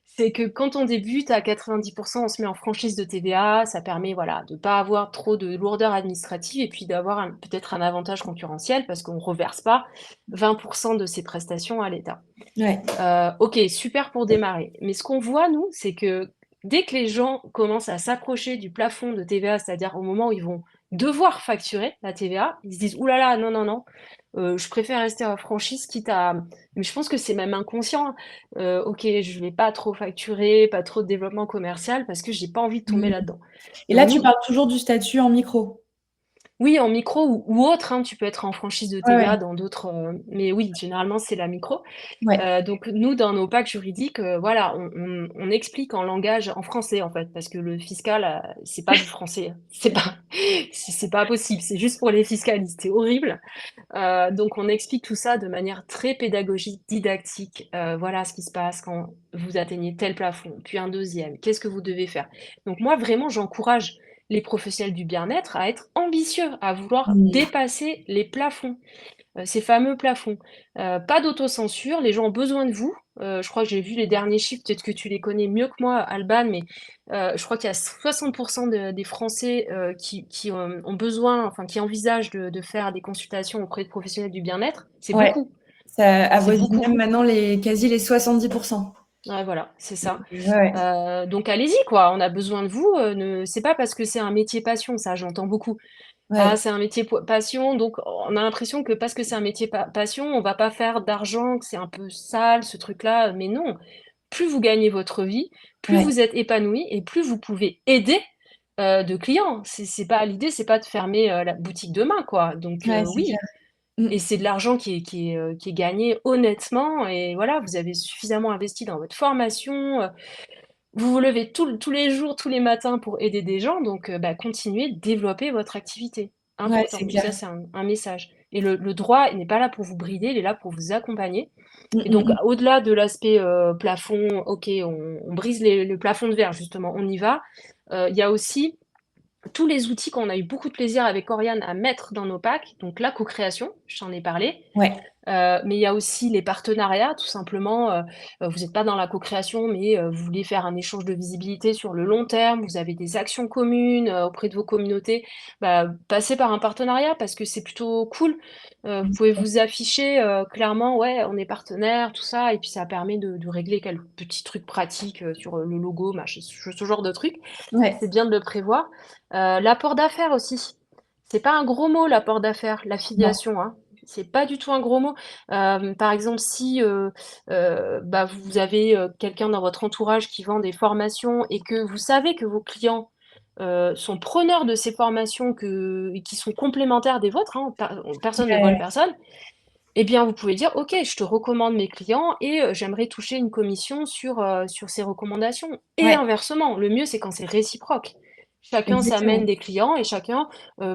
C'est que quand on débute à 90 on se met en franchise de TVA. Ça permet, voilà, de pas avoir trop de lourdeur administrative et puis d'avoir peut-être un avantage concurrentiel parce qu'on reverse pas 20 de ses prestations à l'État. ouais. OK, super pour démarrer. Mais ce qu'on voit, nous, c'est que dès que les gens commencent à s'approcher du plafond de TVA, c'est-à-dire au moment où ils vont devoir facturer la TVA, ils se disent: «Ouh là là, non, non, non, je préfère rester en franchise quitte à» mais je pense que c'est même inconscient, hein. OK, je vais pas trop facturer, pas trop de développement commercial parce que j'ai pas envie de tomber Mmh. là-dedans. Et Donc là, tu nous, parles toujours du statut en micro? oui, en micro ou autre, hein, tu peux être en franchise de Ouais, ouais. TVA dans d'autres, mais oui, généralement, c'est la micro. Ouais. Donc nous, dans nos packs juridiques, voilà, on explique en langage en français, en fait, parce que le fiscal, c'est pas du français. C'est pas c'est pas possible, c'est juste pour les fiscalistes, c'est horrible. Donc on explique tout ça de manière très pédagogique, didactique. Voilà ce qui se passe quand vous atteignez tel plafond, puis un deuxième. Qu'est-ce que vous devez faire? Donc moi, vraiment, j'encourage les professionnels du bien-être à être ambitieux, à vouloir Mmh. dépasser les plafonds. Ces fameux plafonds. Pas d'autocensure, les gens ont besoin de vous. Je crois que j'ai vu les derniers chiffres, peut-être que tu les connais mieux que moi, Alban, mais je crois qu'il y a 60 des Français, qui ont besoin, enfin qui envisagent de faire des consultations auprès de professionnels du bien-être. C'est Ouais, beaucoup, ça c'est avoisine beaucoup. même maintenant quasi les 70. Ouais, voilà, c'est ça. Ouais, ouais. Donc allez-y quoi, on a besoin de vous, ne c'est pas parce que c'est un métier passion, ça j'entends beaucoup. Ah, Ouais, c'est un métier passion, donc on a l'impression que parce que c'est un métier passion, on va pas faire d'argent, que c'est un peu sale ce truc-là, mais non. Plus vous gagnez votre vie, plus ouais, vous êtes épanoui et plus vous pouvez aider, de clients. C'est pas l'idée, c'est pas de fermer, la boutique demain, quoi. Donc ouais, c'est clair. oui, Mmh. et c'est de l'argent qui est gagné honnêtement et voilà, vous avez suffisamment investi dans votre formation, vous vous levez tous les jours, tous les matins pour aider des gens, donc bah, continuez, développez votre activité. Ouais, Important. c'est Et ça, clair. c'est un message. Et le droit, il n'est pas là pour vous brider, il est là pour vous accompagner. Mmh, Et mmh donc, mh. au-delà de l'aspect plafond, OK, on brise le plafond de verre, justement, on y va. Il y a aussi tous les outils qu'on a eu beaucoup de plaisir avec Oriane à mettre dans nos packs. Donc, la co-création, je t'en ai parlé. Ouais, Mais il y a aussi les partenariats, tout simplement, vous êtes pas dans la co-création, mais vous voulez faire un échange de visibilité sur le long terme, vous avez des actions communes, auprès de vos communautés, bah, passez par un partenariat parce que c'est plutôt cool. Vous pouvez vous afficher, clairement: «Ouais, on est partenaire», tout ça et puis ça permet de régler quelques petits trucs pratiques, sur, le logo, machin, ce genre de trucs. ouais, C'est bien de le prévoir. L'apport d'affaires aussi. C'est pas un gros mot l'apport d'affaires, non. l'affiliation, hein. C'est pas du tout un gros mot. Par exemple, si, bah, vous avez, quelqu'un dans votre entourage qui vend des formations et que vous savez que vos clients, sont preneurs de ces formations et qui sont complémentaires des vôtres, hein, personne ne vole Ouais, personne, eh bien, vous pouvez dire: «OK, je te recommande mes clients et j'aimerais toucher une commission sur ces recommandations» et ouais, inversement. Le mieux, c'est quand c'est réciproque. Chacun s'amène exactement. des clients et chacun,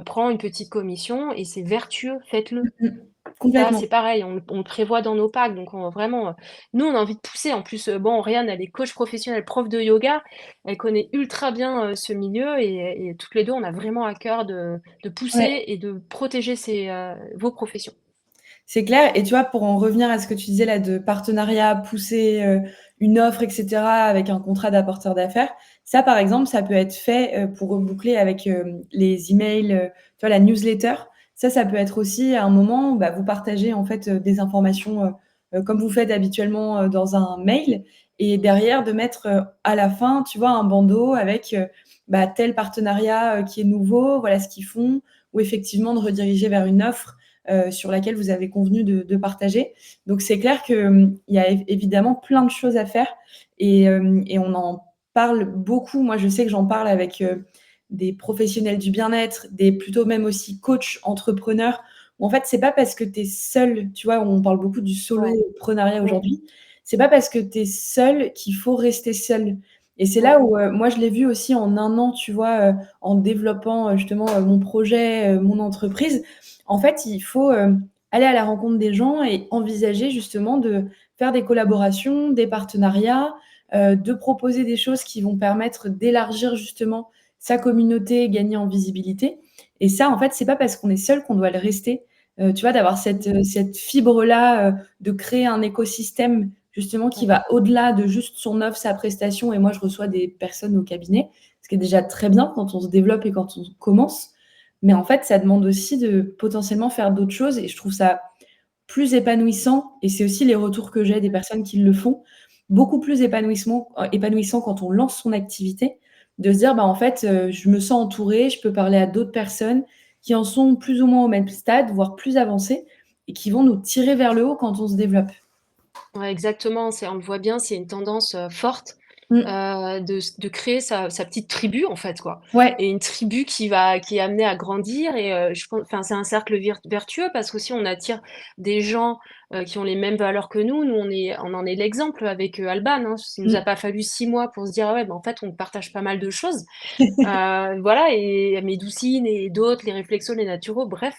prend une petite commission et c'est vertueux, faites-le. Mmh mh. Ça, Complètement. c'est pareil, on le prévoit dans nos packs, donc vraiment, nous, on a envie de pousser. En plus, bon, Oriane, elle est coach professionnelle, prof de yoga. Elle connaît ultra bien, ce milieu et toutes les 2, on a vraiment à cœur de Ouais. pousser et de protéger vos professions. C'est clair et tu vois, pour en revenir à ce que tu disais là de partenariat, pousser, une offre et cetera avec un contrat d'apporteur d'affaires, ça par exemple, ça peut être fait, pour reboucler avec, les emails, tu vois, la newsletter. Ça peut être aussi à un moment où, bah, vous partagez en fait, des informations, comme vous faites habituellement, dans un mail et derrière de mettre, à la fin, tu vois, un bandeau avec, bah, tel partenariat, qui est nouveau, voilà ce qu'ils font ou effectivement de rediriger vers une offre sur laquelle vous avez convenu de partager. Donc c'est clair qu'il y a évidemment plein de choses à faire et on en parle beaucoup. Moi, je sais que j'en parle avec des professionnels du bien-être, des plutôt même aussi coachs, entrepreneurs, où en fait, c'est pas parce que tu es seul, tu vois? On parle beaucoup du Ouais. soloprenariat Mmh. aujourd'hui. C'est pas parce que tu es seul qu'il faut rester seul et c'est Ouais. là où, moi je l'ai vu aussi en 1 an, tu vois? En développant, justement, mon projet, mon entreprise. En fait, il faut, aller à la rencontre des gens et envisager justement de faire des collaborations, des partenariats, de proposer des choses qui vont permettre d'élargir justement sa communauté, gagner en visibilité et ça, en fait, c'est pas parce qu'on est seul qu'on doit le rester. Tu vois? D'avoir Mmh. cette fibre-là, de créer un écosystème justement qui Ouais. va au-delà de juste son offre, sa prestation et moi je reçois des personnes au cabinet, ce qui est déjà très bien quand on se développe et quand on commence. Mais en fait, ça demande aussi de potentiellement faire d'autres choses et je trouve ça plus épanouissant et c'est aussi les retours que j'ai des Ouais. personnes qui le font, beaucoup plus épanouissant quand on lance son activité, de se dire: «Bah, en fait, je me sens entourée, je peux parler à d'autres personnes qui en sont plus ou moins au même stade, voire plus avancées et qui vont nous tirer vers le haut quand on se développe». Ouais, exactement, c'est on le voit bien, c'est une tendance, forte, Mmh. de créer sa petite tribu, en fait, quoi Ouais. et une tribu qui est amenée à grandir et je pen enfin, c'est un cercle vertueux parce qu'aussi on attire des gens, qui ont les mêmes valeurs que nous. Nous, on en est l'exemple avec, Alban, hein. Il nous a Mmh. pas fallu 6 mois pour se dire: «Ah ouais, bah, en fait, on partage pas mal de choses». Voilà et Médoucine et d'autres, les Réflexos, les Naturaux, bref,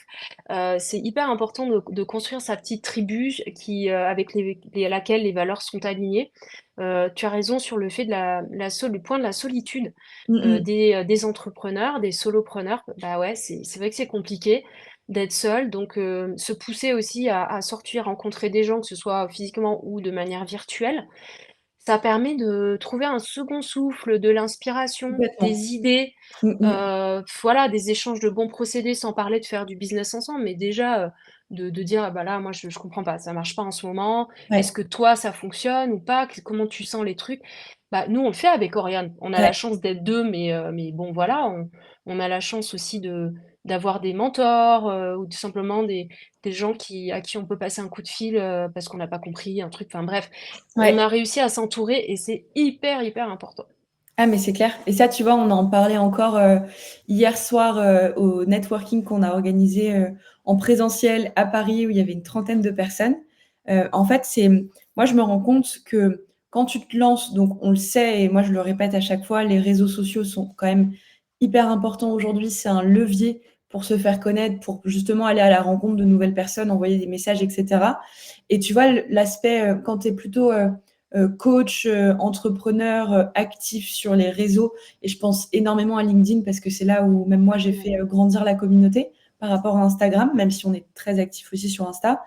c'est hyper important de construire sa petite tribu qui, avec laquelle les valeurs sont alignées. Tu as raison sur le fait de le point de la solitude, Mmh mh. des entrepreneurs, des solopreneurs. Bah, ouais, c'est vrai que c'est compliqué d'être seul donc se pousser aussi à sortir, rencontrer des gens, que ce soit physiquement ou de manière virtuelle. Ça permet de trouver un second souffle, de l'inspiration, Complètement. des idées, Mmh mh. voilà, des échanges de bons procédés, sans parler de faire du business ensemble, mais déjà, de dire: «Ah bah là, moi, je comprends pas, ça marche pas en ce moment. Est-ce Ouais, que toi, ça fonctionne ou pas? Comment tu sens les trucs?» Bah, nous, on le fait avec Oriane. On a ouais, la chance d'être 2, mais bon, voilà, on a la chance aussi d'avoir des mentors, ou tout simplement des gens à qui on peut passer un coup de fil, parce qu'on n'a pas compris un truc, enfin bref. On ouais. a réussi à s'entourer et c'est hyper, hyper important. Ah mais c'est clair et ça, tu vois, on en parlait encore, hier soir, au networking qu'on a organisé, en présentiel à Paris où il y avait une trentaine de personnes. En fait, moi, je me rends compte que quand tu te lances, donc on le sait et moi je le répète à chaque fois, les réseaux sociaux sont quand même hyper importants aujourd'hui. C'est un levier pour se faire connaître, pour justement aller à la rencontre de nouvelles personnes, envoyer des messages et cetera et tu vois, l'aspect, quand tu es plutôt, coach, entrepreneur, actif sur les réseaux et je pense énormément à LinkedIn parce que c'est là où même moi j'ai Ouais, fait, grandir la communauté par rapport à Instagram, même si on est très actif aussi sur Insta.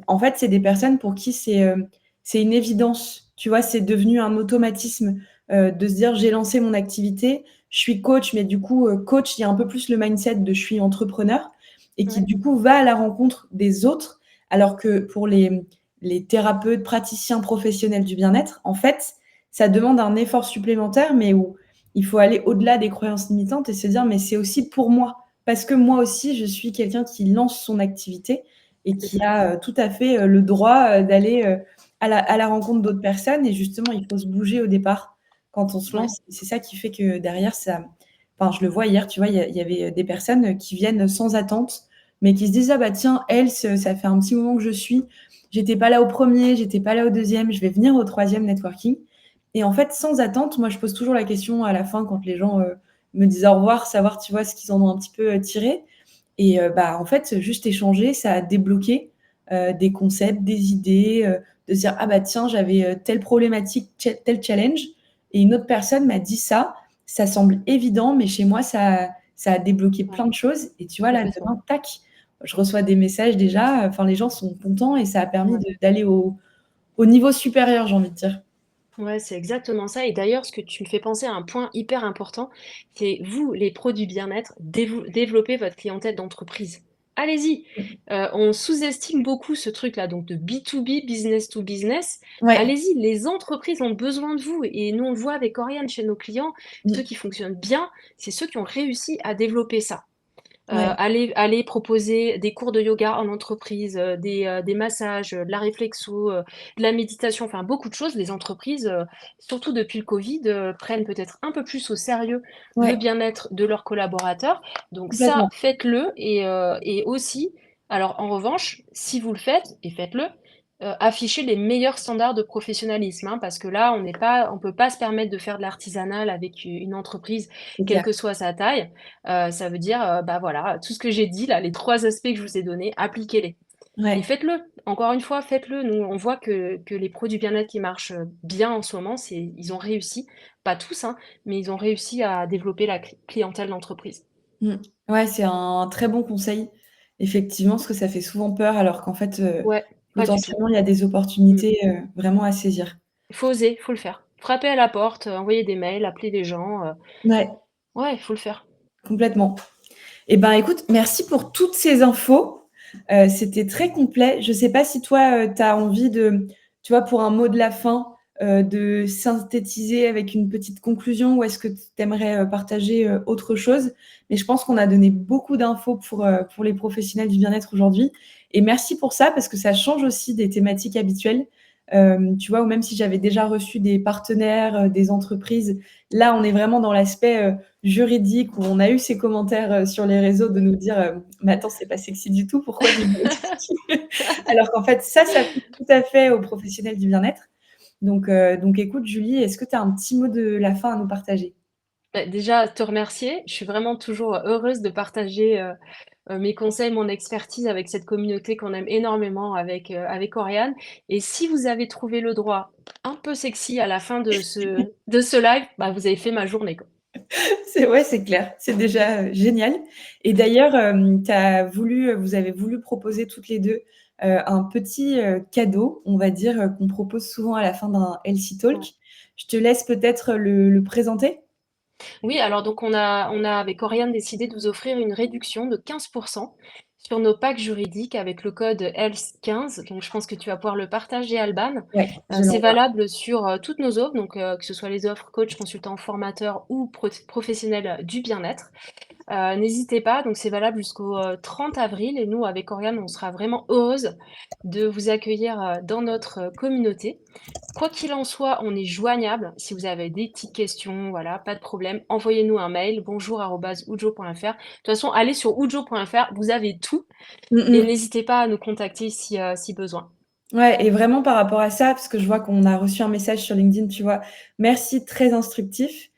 En fait, c'est des personnes pour qui c'est une évidence, tu vois? C'est devenu un automatisme, de se dire: «J'ai lancé mon activité, je suis coach», mais du coup, coach, il y a un peu plus le mindset de: «Je suis entrepreneur» et qui ouais, du coup va à la rencontre des autres. Alors que pour les thérapeutes, praticiens professionnels du bien-être, en fait, ça demande un effort supplémentaire, mais où il faut aller au-delà des croyances limitantes et se dire: «Mais c'est aussi pour moi». Parce que moi aussi, je suis quelqu'un qui lance son activité et c'est qui ça. a, tout à fait, le droit, d'aller, à la rencontre d'autres personnes et justement, il faut se bouger au départ quand on se Ouais, lance et c'est ça qui fait que derrière ça enfin, je le vois hier, tu vois, il y avait, des personnes, qui viennent sans attente, mais qui se disent: «Ah bah tiens, Else, ça fait un petit moment que je suis, j'étais pas là au premier, j'étais pas là au deuxième, je vais venir au troisième networking» et en fait, sans attente, moi je pose toujours la question à la fin quand les gens, me disent au revoir, savoir, tu vois, ce qu'ils en ont un petit peu, tiré et bah, en fait, juste échanger, ça a débloqué, des concepts, des idées, de se dire: «Ah bah tiens, j'avais, telle problématique, tel challenge et une autre personne m'a dit ça. Ça semble évident, mais chez moi, ça a débloqué ouais, plein de choses» et tu vois, là, complètement. demain, tac, je reçois des messages déjà, enfin, les gens sont contents et ça a permis Ouais. d'aller au niveau supérieur, j'ai envie de dire. Ouais, c'est exactement ça et d'ailleurs, ce que tu me fais penser à un point hyper important, c'est vous, les pros du bien-être, développez votre clientèle d'entreprise. Allez-y! Mmh. On sous-estime beaucoup ce truc-là, donc de B2B, business to business. Ouais. Allez-y, les entreprises ont besoin de vous et nous, on le voit avec Oriane chez nos clients, ceux Mmh. qui fonctionnent bien, c'est ceux qui ont réussi à développer ça. Ouais. Aller proposer des cours de yoga en entreprise, des massages, de la réflexo, de la méditation, enfin beaucoup de choses. Les entreprises, surtout depuis le Covid, prennent peut-être un peu plus au sérieux le Ouais. bien-être de leurs collaborateurs. Donc ça, Complètement. faites-le et aussi, Alors, en revanche, si vous le faites, et faites-le, affichez les meilleurs standards de professionnalisme, hein, parce que là, on peut pas se permettre de faire de l'artisanal avec une entreprise, C'est quelle clair. que soit sa taille. Ça veut dire, bah voilà, tout ce que j'ai dit là, les 3 aspects que je vous ai donnés, appliquez-les. Et Ouais. faites-le. Encore une fois, faites-le. Nous, on voit que les produits bien-être qui marchent bien en ce moment, ils ont réussi, pas tous, hein, mais ils ont réussi à développer la clientèle d'entreprise. Mmh. Ouais, c'est un très bon conseil, effectivement, parce que ça fait souvent peur alors qu'en fait, Ouais, pas du tout. potentiellement, il y a des Mm. opportunités, vraiment à saisir. Il faut oser, faut le faire. Frapper à la porte, envoyer des mails, appeler des gens. Ouais, Ouais, il faut le faire. complètement. Eh ben, écoute, merci pour toutes ces infos. C'était très complet. Je sais pas si toi, tu as envie de, tu vois, pour un mot de la fin, de synthétiser avec une petite conclusion ou est-ce que tu aimerais, partager, autre chose? Mais je pense qu'on a donné beaucoup d'infos pour les professionnels du bien-être aujourd'hui et merci pour ça parce que ça change aussi des thématiques habituelles. Tu vois? Ou même si j'avais déjà reçu des partenaires, des entreprises, là, on est vraiment dans l'aspect, juridique où on a eu ces commentaires, sur les réseaux de nous dire, «Mais attends, c'est pas sexy du tout, pourquoi du biotique?» Alors qu'en fait, ça s'applique tout à fait aux professionnels du bien-être. Donc écoute Julie, est-ce que tu as un petit mot de la fin à nous partager? Bah, déjà, te remercier. Je suis vraiment toujours heureuse de partager mes conseils, mon expertise avec cette communauté qu'on aime énormément avec Oriane. Et si vous avez trouvé le droit un peu sexy à la fin de ce live, bah, vous avez fait ma journée, quoi. C'est ouais, c'est clair, c'est déjà, génial et d'ailleurs, vous avez voulu proposer toutes les 2 un petit, cadeau, on va dire, qu'on propose souvent à la fin d'un Healthy Ouais. Talk. Je te laisse peut-être le présenter? Oui, alors donc on a avec Oriane décidé de vous offrir une réduction de 15% sur nos packs juridiques avec le code ELS15. Donc je pense que tu vas pouvoir le partager, Alban. Ouais, je C'est l'envoie. valable sur toutes nos offres, donc que ce soit les offres coach, consultant, formateur ou professionnel du bien-être. N'hésitez pas, donc c'est valable jusqu'au 30 avril et nous, avec Oriane, on sera vraiment heureuse de vous accueillir dans notre communauté. Quoi qu'il en soit, on est joignable. Si vous avez des petites questions, voilà, pas de problème, envoyez-nous un mail bonjour@ujo.fr. De toute façon, allez sur ujo.fr, vous avez tout Mmh et mh. n'hésitez pas à nous contacter si besoin. Ouais et vraiment par rapport à ça, parce que je vois qu'on a reçu un message sur LinkedIn, tu vois? Merci, très instructif.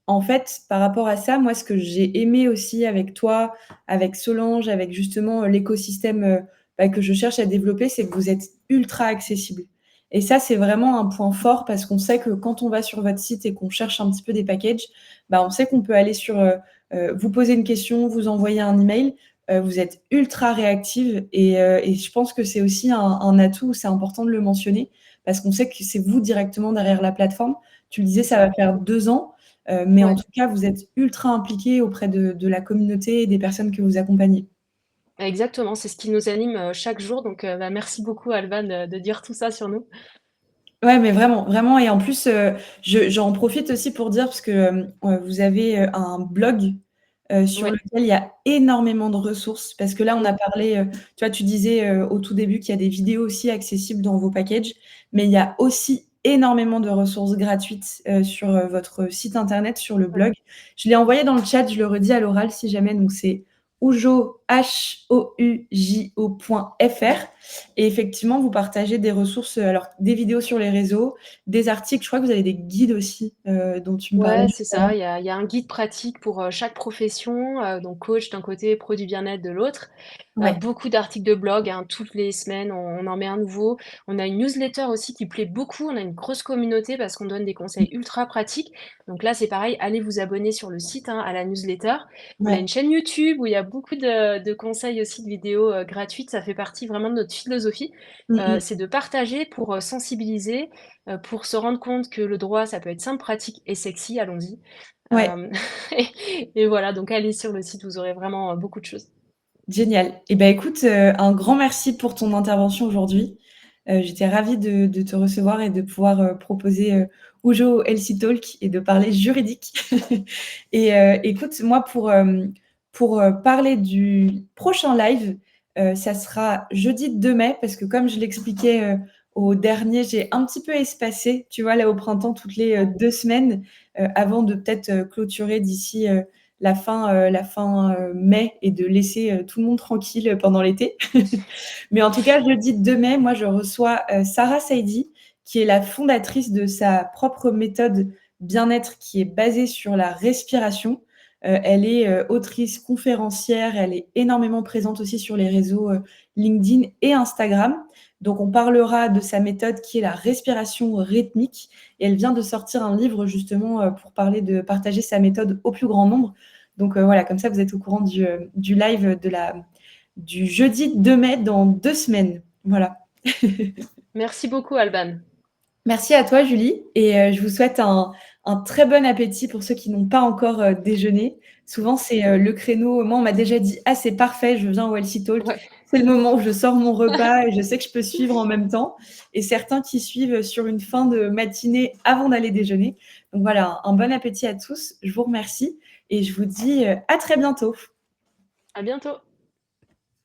En fait, par rapport à ça, moi, ce que j'ai aimé aussi avec toi, avec Solange, avec justement, l'écosystème, bah, que je cherche à développer, c'est que vous êtes ultra accessible et ça, c'est vraiment un point fort parce qu'on sait que quand on va sur votre site et qu'on cherche un petit peu des packages, bah, on sait qu'on peut aller sur, vous poser une question, vous envoyer un email. Vous êtes ultra réactive et je pense que c'est aussi un atout, c'est important de le mentionner parce qu'on sait que c'est vous directement derrière la plateforme. Tu le disais, C'est ça ça. va faire 2 ans, mais en Ouais, tout cas, vous êtes ultra impliquée auprès de la communauté et des personnes que vous accompagnez. exactement, c'est ce qui nous anime chaque jour. Donc, bah, merci beaucoup, Alban, de dire tout ça sur nous. Ouais, mais vraiment, vraiment et en plus, j'en profite aussi pour dire parce que, vous avez, un blog, sur Ouais, lequel il y a énormément de ressources parce que là, on a mm, parlé, tu vois, tu disais, au tout début qu'il y a des vidéos aussi accessibles dans vos packages, mais il y a aussi énormément de ressources gratuites, sur, votre site internet, sur le ouais. blog. Je l'ai envoyé dans le chat, je le redis à l'oral si jamais, donc c'est houjo, Houjo.fr et effectivement, vous partagez des ressources, alors des vidéos sur les réseaux, des articles, je crois que vous avez des guides aussi, dont tu me parlais Ouais, juste c'est avant. ça. Il y a un guide pratique pour chaque profession, donc coach d'un côté, produit bien-être de l'autre. Ouais. Beaucoup d'articles de blog, hein, toutes les semaines, on en met un nouveau. On a une newsletter aussi qui plaît beaucoup. On a une grosse communauté parce qu'on donne des conseils ultra pratiques. Donc là, c'est pareil, allez vous abonner sur le site, hein, à la newsletter. On a Ouais. une chaîne YouTube où il y a beaucoup de conseils aussi, de vidéos gratuites. Ça fait partie vraiment de notre philosophie. Mmh mh. C'est de partager pour sensibiliser, pour se rendre compte que le droit, ça peut être simple, pratique et sexy, allons-y. Ouais, Euh, et voilà, donc allez sur le site, vous aurez vraiment beaucoup de choses. génial. Et bah, écoute, un grand merci pour ton intervention aujourd'hui. J'étais ravie de te recevoir et de pouvoir, proposer, Houjo Healthy Talk et de parler juridique. Et écoute, moi pour, parler du prochain live, ça sera jeudi 2 mai parce que comme je l'expliquais, au dernier, j'ai un petit peu espacé, tu vois, là, au printemps, toutes les, Ouais. 2 semaines, avant de peut-être, clôturer d'ici, la fin mai et de laisser tout le monde tranquille pendant l'été. Mais en tout cas, jeudi 2 mai, moi, je reçois Sarah Saidi, qui est la fondatrice de sa propre méthode bien-être qui est basée sur la respiration. Elle est autrice, conférencière, elle est énormément présente aussi sur les réseaux LinkedIn et Instagram. Donc, on parlera de sa méthode qui est la respiration rythmique. Et elle vient de sortir un livre justement pour parler de partager sa méthode au plus grand nombre. Donc voilà, comme ça, vous êtes au courant du live du jeudi 2 mai dans 2 semaines. Voilà. Merci beaucoup, Alban. Merci à toi, Julie, et je vous souhaite un très bon appétit pour ceux qui n'ont pas encore déjeuné. Souvent, c'est le créneau. Moi, on m'a déjà dit: «Ah, c'est parfait, je viens au Healthy Talk». Ouais. C'est le moment où je sors mon repas et je sais que je peux suivre en même temps. Et certains qui suivent sur une fin de matinée avant d'aller déjeuner. Donc voilà, un bon appétit à tous. Je vous remercie et je vous dis à très bientôt. À bientôt.